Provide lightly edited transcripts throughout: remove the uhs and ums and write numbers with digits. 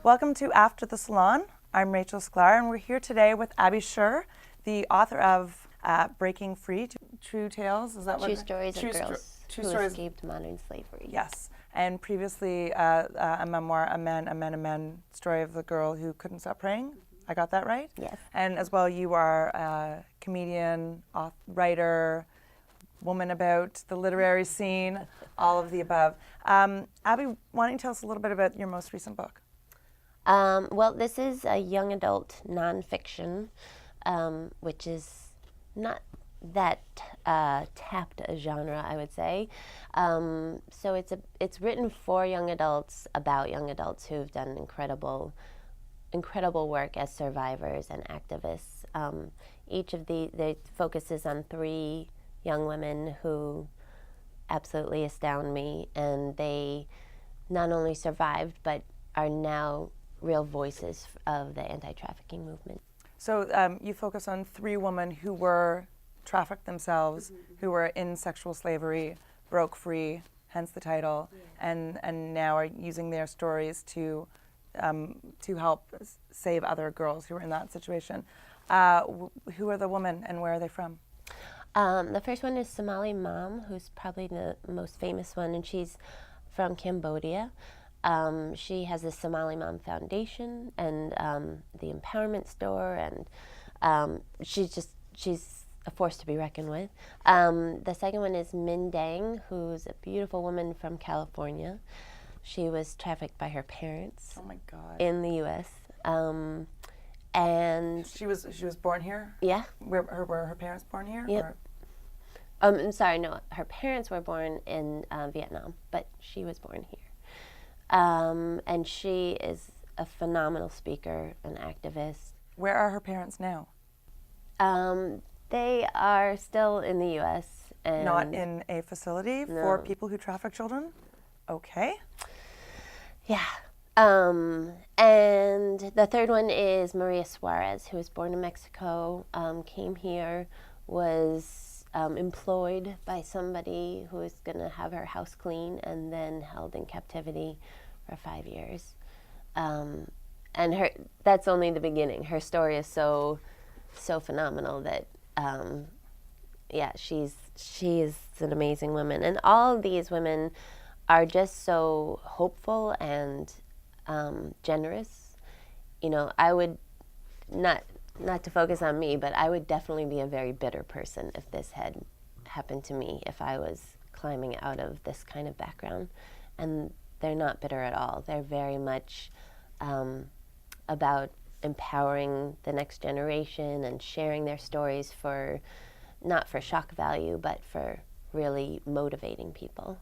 Welcome to After the Salon. I'm Rachel Sklar, and we're here today with Abby Sher, the author of Breaking Free, True Tales. Is that True stories of girls who escaped modern slavery. Yes, and previously a memoir, A Man story of the girl who couldn't stop praying. I got that right? Yes. And as well, you are a comedian, writer, woman about the literary scene, all of the above. Abby, why don't you tell us a little bit about your most recent book? Well, this is a young adult nonfiction, which is not that tapped a genre, I would say. So it's written for young adults, about young adults who've done incredible work as survivors and activists. Each of the focuses on 3 young women who absolutely astound me, and they not only survived but are now real voices of the anti-trafficking movement. So you focus on 3 women who were trafficked themselves, who were in sexual slavery, broke free, hence the title, and now are using their stories to help save other girls who were in that situation. Who are the women and where are they from? The first one is Somali Mom, who's probably the most famous one, and she's from Cambodia. She has the Somali Mom Foundation and the Empowerment Store, and she's a force to be reckoned with. The second one is Min Dang, who's a beautiful woman from California. She was trafficked by her parents. Oh my God. In the U.S. And she was born here? Yeah. Were her parents born here? Yep. I'm sorry, no. Her parents were born in Vietnam, but she was born here. And she is a phenomenal speaker, an activist. Where are her parents now? They are still in the U.S. and not in a facility for people who traffic children? Okay. Yeah. And the third one is Maria Suarez, who was born in Mexico, came here, was employed by somebody who was going to have her house clean, and then held in captivity for 5 years. And that's only the beginning. Her story is so phenomenal that, she is an amazing woman. And all of these women are just so hopeful and generous. You know, I would not to focus on me, but I would definitely be a very bitter person if this had happened to me, if I was climbing out of this kind of background. And they're not bitter at all. They're very much about empowering the next generation and sharing their stories not for shock value, but for really motivating people.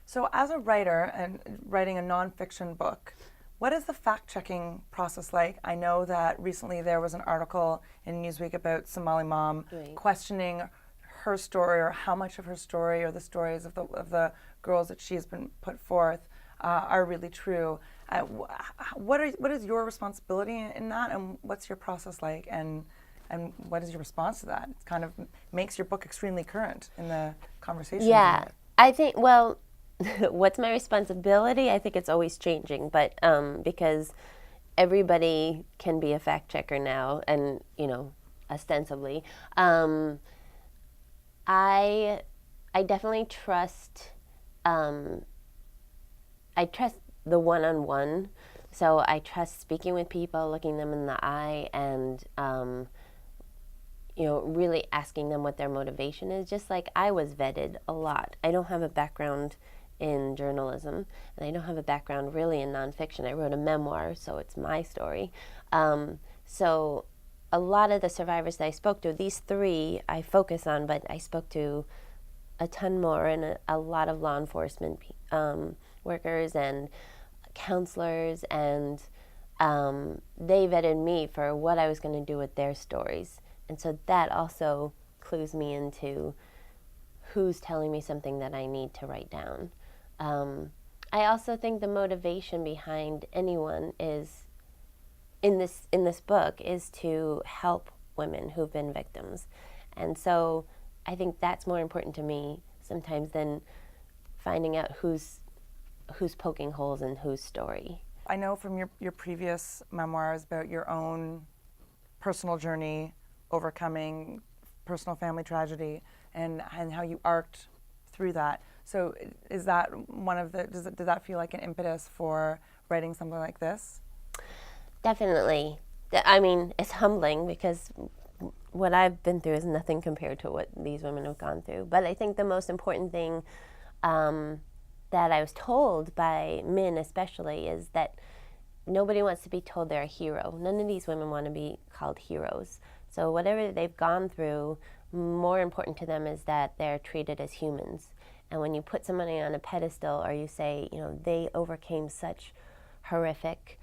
So as a writer and writing a nonfiction book, what is the fact-checking process like? I know that recently there was an article in Newsweek about Somali Mom questioning her story, or how much of her story or the stories of the girls that she's been put forth are really true. What is your responsibility in that, and what's your process like, and what is your response to that? It kind of makes your book extremely current in the conversation. Yeah, I think, well, what's my responsibility? I think it's always changing, but because everybody can be a fact checker now, and ostensibly, I definitely trust. I trust the one-on-one, so I trust speaking with people, looking them in the eye, and really asking them what their motivation is. Just like I was vetted a lot. I don't have a background in journalism, and I don't have a background really in nonfiction. I wrote a memoir, so it's my story. So a lot of the survivors that I spoke to, these 3 I focus on, but I spoke to a ton more, and a lot of law enforcement workers and counselors, and they vetted me for what I was going to do with their stories. And so that also clues me into who's telling me something that I need to write down. I also think the motivation behind anyone is, in this book, is to help women who've been victims. And so I think that's more important to me sometimes than finding out who's poking holes in whose story. I know from your previous memoirs about your own personal journey overcoming personal family tragedy and how you arced through that. So is that one of the, does that feel like an impetus for writing something like this? Definitely. I mean, it's humbling because what I've been through is nothing compared to what these women have gone through. But I think the most important thing that I was told by men especially is that nobody wants to be told they're a hero. None of these women want to be called heroes. So whatever they've gone through, more important to them is that they're treated as humans. And when you put somebody on a pedestal or you say, you know, they overcame such horrific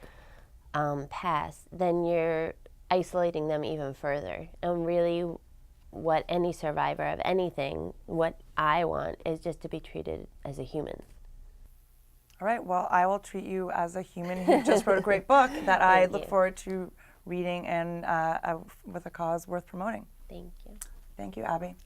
past, then you're isolating them even further. And really what any survivor of anything, what I want is just to be treated as a human. All right, well, I will treat you as a human who just wrote a great book that I look forward to reading and with a cause worth promoting. Thank you. Thank you, Abby.